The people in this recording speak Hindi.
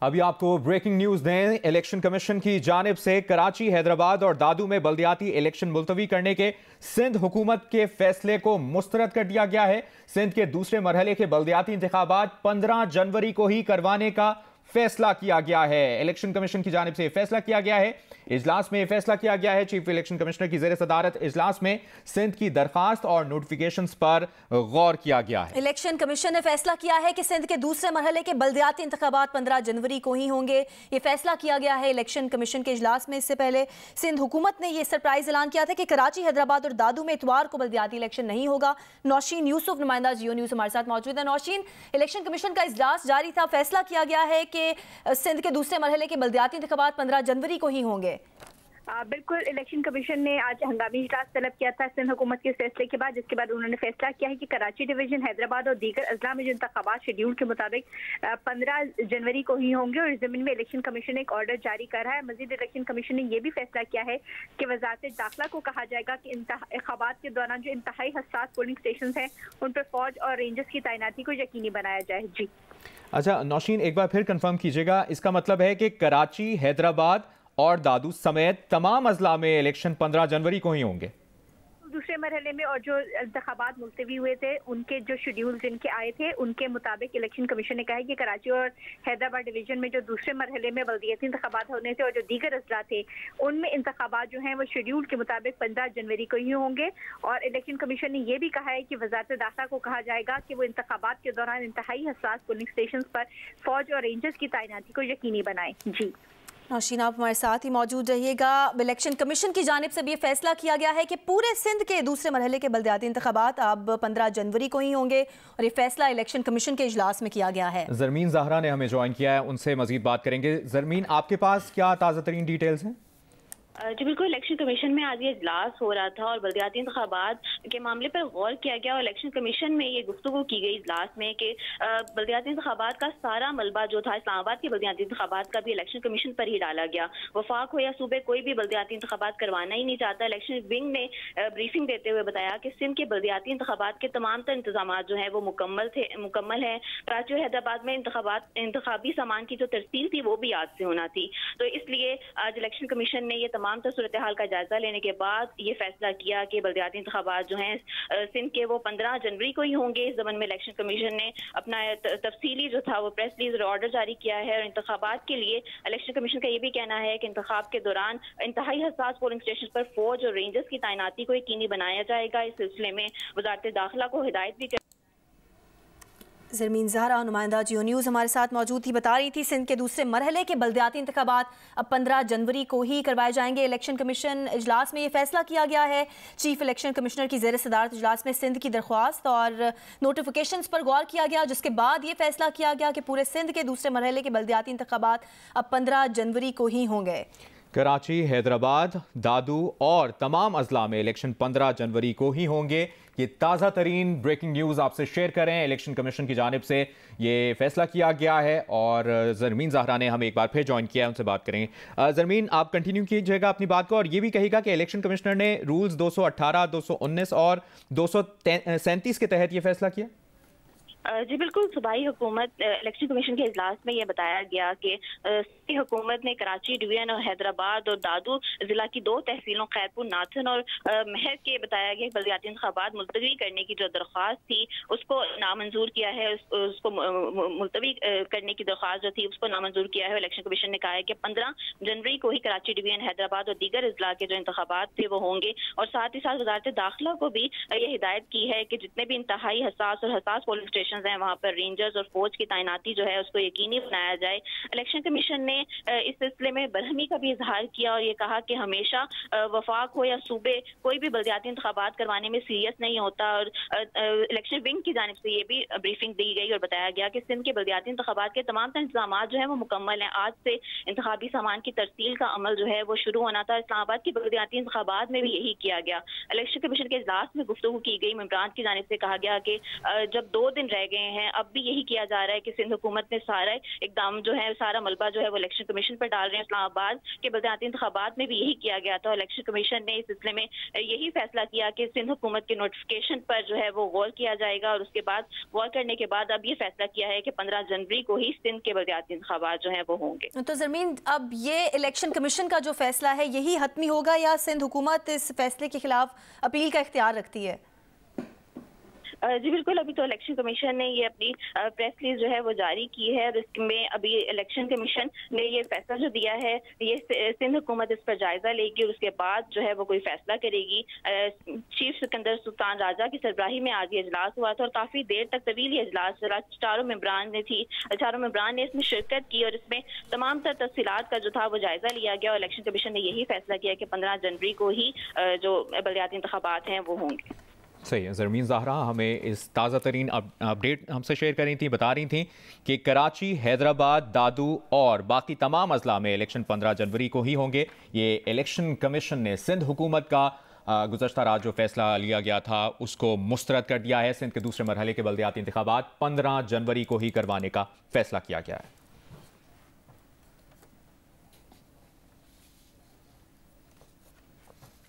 अभी आपको ब्रेकिंग न्यूज दें। इलेक्शन कमीशन की जानिब से कराची, हैदराबाद और दादू में बल्दियाती इलेक्शन मुलतवी करने के सिंध हुकूमत के फैसले को मुस्तरद कर दिया गया है। सिंध के दूसरे मरहले के बल्दियाती इंतखाबात 15 जनवरी को ही करवाने का फैसला किया गया है। इलेक्शन कमीशन की जानिब से फैसला किया गया है। इजलास में फैसला किया गया है। चीफ इलेक्शन कमिश्नर की ज़ेर सदारत इजलास में सिंध की दरखास्त और नोटिफिकेशंस पर गौर किया गया है। इलेक्शन कमीशन ने फैसला किया है कि सिंध के दूसरे मरहले के बल्दियाती इंतखाबात 15 जनवरी को ही होंगे। ये फैसला किया गया है इलेक्शन कमीशन के इजलास में। इससे पहले सिंध हुकूमत ने यह सरप्राइज ऐलान किया था कि कराची, हैदराबाद और दादू में इतवार को बल्दियाती इलेक्शन नहीं होगा। नौशीन यूसुफ, नुमाइंदा जियो न्यूज़ हमारे साथ मौजूद है। नौशीन, इलेक्शन कमीशन का इजलास जारी था, फैसला किया गया है कि सिंध के दूसरे मरहले के बल्दियाती इंतखाबात 15 जनवरी को ही होंगे। बिल्कुल, इलेक्शन कमीशन ने आज हंगामी इजलास तलब किया था सिंध हुकूमत के फैसले के बाद, जिसके बाद उन्होंने फैसला किया है कि कराची डिवीजन, हैदराबाद और दीगर अजला में जो इंतखाबात शेड्यूल के मुताबिक 15 जनवरी को ही होंगे और इस जमीन में इलेक्शन कमीशन एक ऑर्डर जारी कर रहा है। मजीद इलेक्शन कमीशन ने यह भी फैसला किया है कि वजारत दाखिला को कहा जाएगा कि इंतखाबात के दौरान जो इंतहाई हसास पोलिंग स्टेशन हैं उन पर फौज और रेंजर्स की तैनाती को यकीनी बनाया जाए। जी अच्छा नौशीन, एक बार फिर कंफर्म कीजिएगा, इसका मतलब है कि कराची, हैदराबाद और दादू समेत तमाम अजला में इलेक्शन 15 जनवरी को ही होंगे? दूसरे मरहले में और जो इंतखाबात मुलतवी हुए थे उनके जो शेड्यूल जिनके आए थे उनके मुताबिक इलेक्शन कमीशन ने कहा है कि कराची और हैदराबाद डिवीजन में जो दूसरे मरहले में बल्दियाती इंतखाबात होने थे और जो दीगर अजला थे उनमें इंतखाबात जो हैं वो शेड्यूल के मुताबिक 15 जनवरी को ही होंगे। और इलेक्शन कमीशन ने यह भी कहा है कि वजारत दाखिला को कहा जाएगा कि वो इंतखाबात के दौरान इंतहाई हसास पोलिंग स्टेशन पर फौज और रेंजर्स की तैनाती को यकीनी बनाए। जी नौशीन, आप हमारे साथ ही मौजूद रहिएगा। इलेक्शन कमीशन की जानिब से भी ये फैसला किया गया है कि पूरे सिंध के दूसरे मरहले के बल्दियाती इंतखाबात अब 15 जनवरी को ही होंगे और ये फैसला इलेक्शन कमीशन के इजलास में किया गया है। जरमीन ज़हरा ने हमें ज्वाइन किया है, उनसे मजीद बात करेंगे। जरमीन, आपके पास क्या ताज़ा तरीन डिटेल्स हैं? जी बिल्कुल, इलेक्शन कमीशन में आज ये इजलास हो रहा था और बल्दियाती इंतखाबात के मामले पर गौर किया गया और इलेक्शन कमीशन में ये गुफ्तगू की गई इजलास में कि बल्दियाती इंतखाबात का सारा मलबा जो था इस्लामाबाद के बल्दियाती इंतखाबात का भी इलेक्शन कमीशन पर ही डाला गया। वफाक हो या सूबे, कोई भी बल्दियाती इंतखाबात करवाना ही नहीं चाहता। इलेक्शन विंग ने ब्रीफिंग देते हुए बताया कि सिंध के बल्दियाती इंतखाबात के तमाम तर इंतजाम जो हैं वो मुकम्मल हैं। कराची और हैदराबाद में इंतखाबी सामान की जो तरसील थी वो भी आज से होना थी। तो इसलिए आज इलेक्शन कमीशन ने ये तमाम सूरत हाल का जायजा लेने के बाद ये फैसला किया कि बल्दियाती इंतखाबात जो हैं सिंध के वो 15 जनवरी को ही होंगे। इस जमन में इलेक्शन कमीशन ने अपना तफसीली जो था वो प्रेस रिलीज और ऑर्डर जारी किया है और इंतखाबात के लिए इलेक्शन कमीशन का ये भी कहना है कि इंतखाब के दौरान इंतहाई हसास पोलिंग स्टेशन पर फौज और रेंजर्स की तैनाती को यकीनी बनाया जाएगा। इस सिलसिले में वजारत दाखिला को हिदायत भी जरमीन ज़हरा, नुमाइंदा जियो न्यूज़ हमारे साथ मौजूद थी, बता रही थी सिंध के दूसरे मरहले के बल्दियाती इंतखाबात अब 15 जनवरी को ही करवाए जाएंगे। इलेक्शन कमीशन इजलास में ये फैसला किया गया है। चीफ इलेक्शन कमिश्नर की ज़ेर सदारत इजलास में सिंध की दरख्वास्त और नोटिफिकेशंस पर गौर किया गया, जिसके बाद ये फैसला किया गया कि पूरे सिंध के दूसरे मरहले के बल्दियाती इंतखाबात अब 15 जनवरी को ही होंगे। कराची, हैदराबाद, दादू और तमाम अजला में इलेक्शन 15 जनवरी को ही होंगे। ये ताज़ा तरीन ब्रेकिंग न्यूज़ आपसे शेयर करें। इलेक्शन कमीशन की जानिब से ये फैसला किया गया है और जरमीन ज़हरा ने हमें एक बार फिर ज्वाइन किया है, उनसे बात करेंगे। जरमीन, आप कंटिन्यू कीजिएगा अपनी बात को और ये भी कहिएगा कि इलेक्शन कमिश्नर ने रूल्स 218, 219 और 237 के तहत ये फैसला किया। जी बिल्कुल, सूबाई हुकूमत इलेक्शन कमीशन के इजलास में यह बताया गया कि हुकूमत ने कराची डिवीजन और हैदराबाद और दादू जिला की 2 तहसीलों खैरपुर, नाथन और महर के बताया गया बल्दियाती इंतखाबात मुलतवी करने की जो दरख्वास्त थी उसको नामंजूर किया है। उसको मुलतवी करने की दरख्वास्त जो थी उसको नामंजूर किया है। इलेक्शन कमीशन ने कहा है कि 15 जनवरी को ही कराची डिवीजन, हैदराबाद और दीगर अजला के जो इंतखाबात थे वो होंगे और साथ ही साथ वजारत दाखिला को भी ये हिदायत की है कि जितने भी इंतहाई हसास और हसास पोलिंग स्टेशन हैं वहाँ पर रेंजर्स और फौज की तैनाती जो है उसको यकीनी बनाया जाए। इलेक्शन कमीशन ने इस सिलसिले में बरहमी का भी इजहार किया और ये कहा कि हमेशा वफाक हो या सूबे, कोई भी बल्दियाती इंतखाबात करवाने में सीरियस नहीं होता। और इलेक्शन विंग की जानिब से ये भी ब्रीफिंग दी गई और बताया गया कि सिंध के बल्दियाती इंतखाबात के तमाम इंतजाम जो है वो मुकम्मल हैं। आज से इंतखाबी सामान की तरसील का अमल जो है वो शुरू होना था। इस्लामाबाद की बल्दियाती इंतखाबात में भी यही किया गया। इलेक्शन कमीशन के इजलास में गुफ्तगू की गई। इमरान की जानिब से कहा गया कि जब 2 दिन रह उठाए गए हैं। अब भी यही किया जा रहा है कि सिंध हुकूमत ने सारा इकदाम जो है, सारा मलबा जो है वो इलेक्शन कमीशन पर डाल रहे हैं। इस्लामाबाद के बलदियाती इंतखाबात में भी यही किया गया था। इलेक्शन कमीशन ने इस सिलसिले में यही फैसला किया कि सिंध हुकूमत के नोटिफिकेशन पर जो है वो गौर किया जाएगा, और उसके बाद गौर करने के बाद अब ये फैसला किया है कि 15 जनवरी को ही सिंध के बलदियाती इंतखाबात जो है वो होंगे। तो ज़रमीन, अब ये इलेक्शन कमीशन का जो फैसला है यही हतमी होगा या सिंध हुकूमत इस फैसले के खिलाफ अपील का इख्तियार रखती है? जी बिल्कुल, अभी तो इलेक्शन कमीशन ने ये अपनी प्रेस रिलीज जो है वो जारी की है, और इसमें अभी इलेक्शन कमीशन ने ये फैसला जो दिया है, ये सिंध हुकूमत इस पर जायजा लेगी और उसके बाद जो है वो कोई फैसला करेगी। चीफ सिकंदर सुल्तान राजा की सरबराही में आज ये इजलास हुआ था और काफी देर तक तवील ये इजलास चला। चारों मेंबरान ने इसमें शिरकत की और इसमें तमाम तर तफसीलात का जो था वो जायजा लिया गया, और इलेक्शन कमीशन ने यही फैसला किया कि 15 जनवरी को ही जो बलदियाती इंतखाबात हैं वो होंगे। सही है। ज़रमीन ज़हरा हमें इस ताज़ा तरीन अपडेट हमसे शेयर कर रही थी, बता रही थी कि कराची, हैदराबाद, दादू और बाकी तमाम अजला में इलेक्शन 15 जनवरी को ही होंगे। ये इलेक्शन कमीशन ने सिंध हुकूमत का गुज़श्ता रात जो फैसला लिया गया था उसको मुस्तरद कर दिया है। सिंध के दूसरे मरहले के बलदियाती इंतखाबात 15 जनवरी को ही करवाने का फैसला किया गया है।